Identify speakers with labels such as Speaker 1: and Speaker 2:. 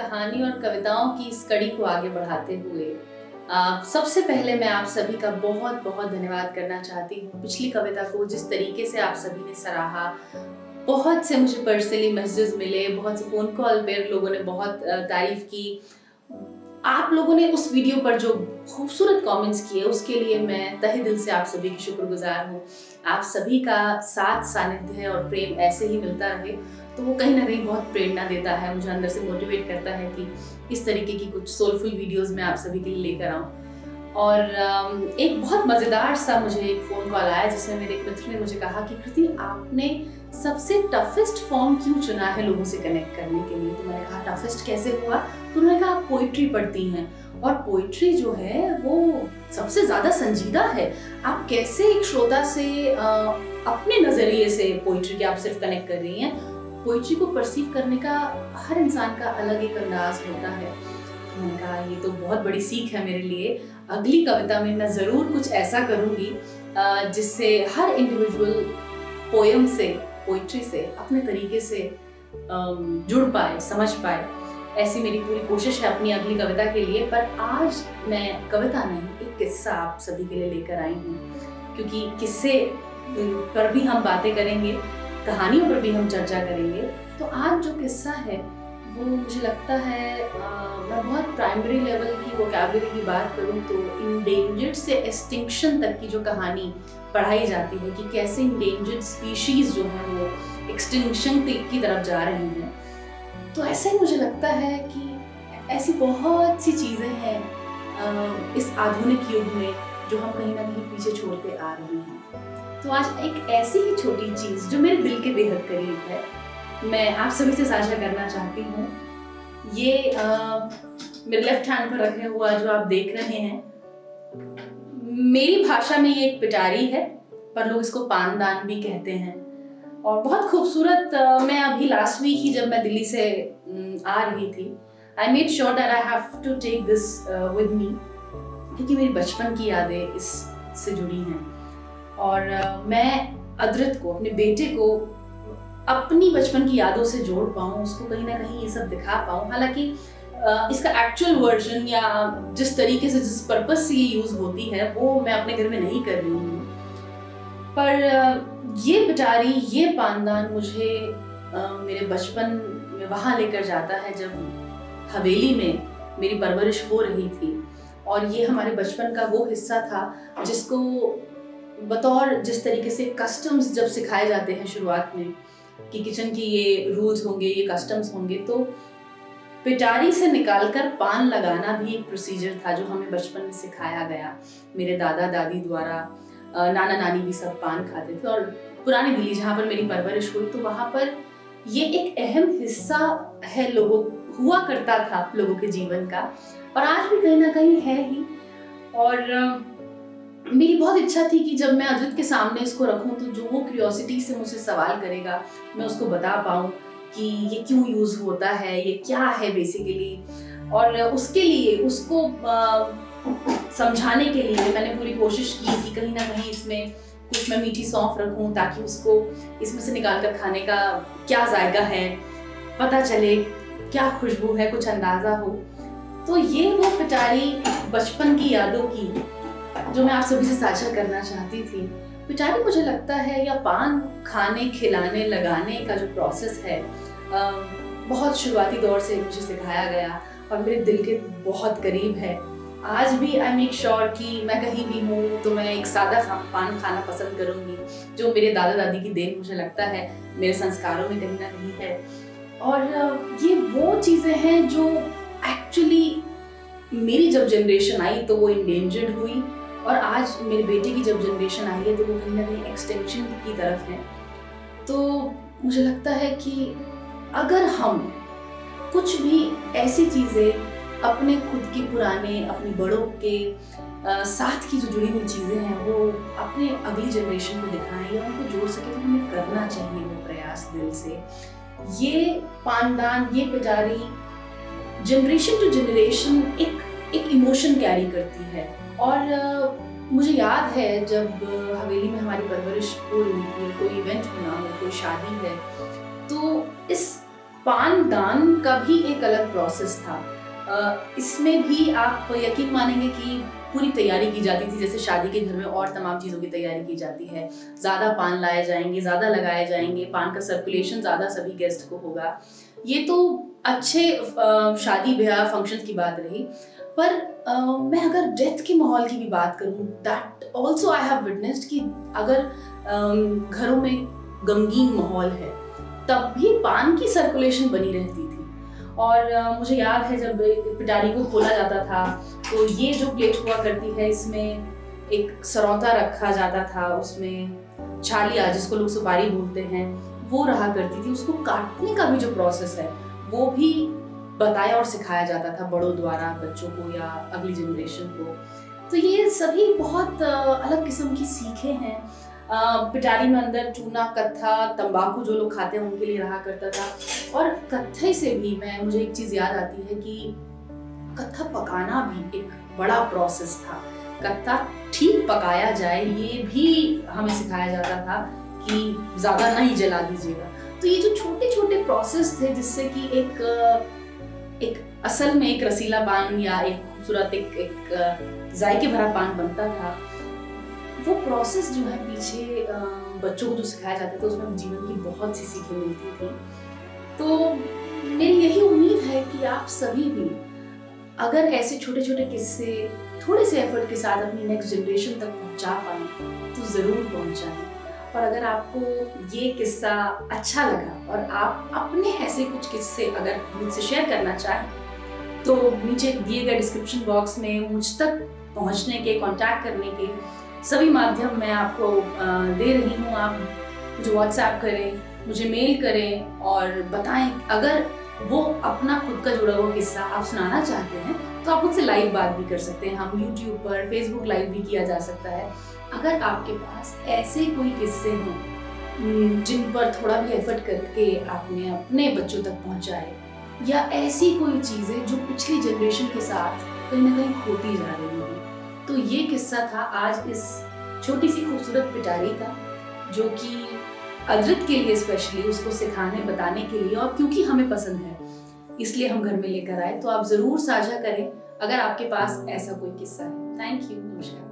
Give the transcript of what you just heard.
Speaker 1: कहानी और कविताओं की इस कड़ी को आगे बढ़ाते हुए सबसे पहले मैं आप सभी का बहुत बहुत धन्यवाद करना चाहती हूँ। पिछली कविता को जिस तरीके से आप सभी ने सराहा, बहुत से मुझे पर्सनली मैसेजेस मिले, बहुत से फ़ोन कॉल पे लोगों ने बहुत तारीफ़ की। आप लोगों ने उस वीडियो पर जो खूबसूरत कमेंट्स किए उसके लिए मैं तहे दिल से आप सभी की शुक्रगुजार हूँ। आप सभी का साथ सानिध्य और प्रेम ऐसे ही मिलता रहे तो वो कहीं ना कहीं बहुत प्रेरणा देता है, मुझे अंदर से मोटिवेट करता है कि इस तरीके की कुछ सोलफुल वीडियोस मैं आप सभी के लिए लेकर आऊँ। और एक बहुत मज़ेदार सा मुझे एक फ़ोन कॉल आया जिसमें मेरे एक मित्र ने मुझे कहा कि कृति आपने सबसे टफेस्ट फॉर्म क्यों चुना है लोगों से कनेक्ट करने के लिए। तो मैंने कहा टफेस्ट कैसे हुआ? तो उन्होंने कहा आप पोइट्री पढ़ती हैं और पोइट्री जो है वो सबसे ज़्यादा संजीदा है। आप कैसे एक श्रोता से अपने नज़रिए से पोइट्री के आप सिर्फ कनेक्ट कर रही हैं। पोइट्री को परसीव करने का हर इंसान का अलग एक अंदाज होता है। मैंने कहा ये तो बहुत बड़ी सीख है मेरे लिए। अगली कविता में मैं ज़रूर कुछ ऐसा करूँगी जिससे हर इंडिविजुअल पोयम से, पोइट्री से अपने तरीके से जुड़ पाए, समझ पाए। ऐसी मेरी पूरी कोशिश है अपनी अगली कविता के लिए। पर आज मैं कविता नहीं, एक किस्सा आप सभी के लिए लेकर आई हूँ, क्योंकि किस्से पर भी हम बातें करेंगे, कहानियों पर भी हम चर्चा करेंगे। तो आज जो किस्सा है वो मुझे लगता है मैं बहुत प्राइमरी लेवल की वोकैबुलरी की बात करूँ तो इंडेंजर्ड से एक्सटिंक्शन तक की जो कहानी पढ़ाई जाती है कि कैसे इंडेंजर्ड स्पीशीज़ जो हैं वो एक्सटिंक्शन की तरफ जा रही हैं। तो ऐसे ही मुझे लगता है कि ऐसी बहुत सी चीज़ें हैं इस आधुनिक युग में जो हम कहीं ना कहीं पीछे छोड़ते आ रहे हैं। तो आज एक ऐसी ही छोटी चीज़ जो मेरे दिल के बेहद करीब है मैं आप सभी से साझा करना चाहती हूँ। ये मेरे लेफ्ट हैंड पर रखे हुआ जो आप देख रहे हैं, मेरी भाषा में ये एक पिटारी है पर लोग इसको पानदान भी कहते हैं और बहुत खूबसूरत। मैं अभी लास्ट वीक ही जब मैं दिल्ली से आ रही थी, I made sure that I have to take this with me, क्योंकि मेरी बचपन की यादें इससे जुड़ी हैं और मैं अदृत को, अपने बेटे को अपनी बचपन की यादों से जोड़ पाऊँ, उसको कहीं ना कहीं ये सब दिखा पाऊँ। हालांकि इसका एक्चुअल वर्जन या जिस तरीके से, जिस पर्पस से ये यूज़ होती है वो मैं अपने घर में नहीं कर रही हूँ, पर ये पिटारी, ये पानदान मुझे मेरे बचपन में वहाँ लेकर जाता है जब हवेली में मेरी परवरिश हो रही थी। और ये हमारे बचपन का वो हिस्सा था जिसको बतौर जिस तरीके से कस्टम्स जब सिखाए जाते हैं शुरुआत में कि किचन की ये रूल्स होंगे, ये कस्टम्स होंगे, तो पिटारी से निकालकर पान लगाना भी एक प्रोसीजर था जो हमें बचपन में सिखाया गया। मेरे दादा दादी द्वारा, नाना नानी भी सब पान खाते थे और पुरानी दिल्ली जहाँ पर मेरी परवरिश हुई तो वहाँ पर ये एक अहम हिस्सा है, हुआ करता था लोगों के जीवन का और आज भी कहीं ना कहीं है ही। और मेरी बहुत इच्छा थी कि जब मैं अजित के सामने इसको रखूं तो जो वो क्यूरियोसिटी से मुझसे सवाल करेगा मैं उसको बता पाऊं कि ये क्यों यूज़ होता है, ये क्या है बेसिकली। और उसके लिए, उसको समझाने के लिए मैंने पूरी कोशिश की कि कहीं ना कहीं इसमें कुछ मैं मीठी सौंफ रखूं ताकि उसको इसमें से निकाल कर खाने का क्या जायका है पता चले, क्या खुशबू है, कुछ अंदाज़ा हो। तो ये वो पिटारी बचपन की यादों की जो मैं आप सभी से साझा करना चाहती थी। पिटारी मुझे लगता है, या पान खाने, खिलाने, लगाने का जो प्रोसेस है बहुत शुरुआती दौर से मुझे सिखाया गया और मेरे दिल के बहुत करीब है। आज भी आई मेक श्योर कि मैं कहीं भी हूँ तो मैं एक सादा पान खाना पसंद करूँगी, जो मेरे दादा दादी की देन मुझे लगता है मेरे संस्कारों में कहीं ना कहीं है। और ये वो चीज़ें हैं जो एक्चुअली मेरी जब जनरेशन आई तो वो इंडेंजर्ड हुई और आज मेरे बेटे की जब जनरेशन आई है तो वो कहीं ना कहीं एक्सटेंशन की तरफ है। तो मुझे लगता है कि अगर हम कुछ भी ऐसी चीज़ें अपने खुद के पुराने, अपने बड़ों के साथ की जो जुड़ी हुई चीज़ें हैं वो अपने अगली जनरेशन को दिखाएं या उनको जोड़ सके तो हमें करना चाहिए वो प्रयास दिल से। ये पानदान, ये पिटारी जनरेशन टू जनरेशन एक इमोशन कैरी करती है। और मुझे याद है जब हवेली में हमारी परवरिश हो रही थी, कोई इवेंट होना हो, कोई शादी है, तो इस पान दान का भी एक अलग प्रोसेस था। इसमें भी आप यकीन मानेंगे कि पूरी तैयारी की जाती थी, जैसे शादी के घर में और तमाम चीज़ों की तैयारी की जाती है। ज़्यादा पान लाए जाएंगे, ज़्यादा लगाए जाएंगे, पान का सर्कुलेशन ज़्यादा सभी गेस्ट को होगा। ये तो अच्छे शादी ब्याह फंक्शंस की बात रही, पर मैं अगर डेथ के माहौल की भी बात करूं, that also I have witnessed कि अगर घरों में गमगीन माहौल है तब भी पान की सर्कुलेशन बनी रहती थी। और मुझे याद है जब पिटारी को खोला जाता था तो ये जो प्लेट हुआ करती है, इसमें एक सरौता रखा जाता था, उसमें छालिया जिसको लोग सुपारी बोलते हैं वो रहा करती थी। उसको काटने का भी जो प्रोसेस है वो भी बताया और सिखाया जाता था बड़ों द्वारा बच्चों को या अगली जनरेशन को। तो ये सभी बहुत अलग किस्म की सीखें हैं। पिटारी में अंदर चूना, कत्था, तंबाकू जो लोग खाते हैं उनके लिए रहा करता था। और कत्थे से भी मुझे एक चीज याद आती है कि कत्था पकाना भी एक बड़ा प्रोसेस था। कत्था ठीक पकाया जाए ये भी हमें सिखाया जाता था कि ज्यादा नहीं जला दीजिएगा। तो ये जो छोटे छोटे प्रोसेस थे जिससे कि एक असल में एक रसीला पान या एक खूबसूरत एक जायके भरा पान बनता था, वो प्रोसेस जो है पीछे बच्चों को जो सिखाया जाता था उसमें जीवन की बहुत सी सीखें मिलती थी। तो मेरी यही उम्मीद है कि आप सभी भी अगर ऐसे छोटे छोटे किस्से थोड़े से एफर्ट के साथ अपनी नेक्स्ट जनरेशन तक पहुंचा पाए तो जरूर पहुंचाएं। और अगर आपको ये किस्सा अच्छा लगा और आप अपने ऐसे कुछ किस्से अगर मुझसे शेयर करना चाहें तो नीचे दिए गए डिस्क्रिप्शन बॉक्स में मुझ तक पहुंचने के, कांटेक्ट करने के सभी माध्यम मैं आपको दे रही हूँ। आप मुझे व्हाट्सएप करें, मुझे मेल करें और बताएं। अगर वो अपना खुद का जुड़ा हुआ किस्सा आप सुनाना चाहते हैं तो आप मुझसे लाइव बात भी कर सकते हैं। हम यूट्यूब पर, फेसबुक लाइव भी किया जा सकता है। अगर आपके पास ऐसे कोई किस्से हों जिन पर थोड़ा भी एफर्ट करके आपने अपने बच्चों तक पहुंचाए, या ऐसी कोई चीजें जो पिछली जनरेशन के साथ कहीं ना कहीं खोती जा रही है, तो ये किस्सा था आज इस छोटी सी खूबसूरत पिटारी का, जो कि अदृत के लिए स्पेशली उसको सिखाने बताने के लिए और क्योंकि हमें पसंद है इसलिए हम घर में लेकर आए। तो आप जरूर साझा करें अगर आपके पास ऐसा कोई किस्सा है। Thank you. नमस्कार।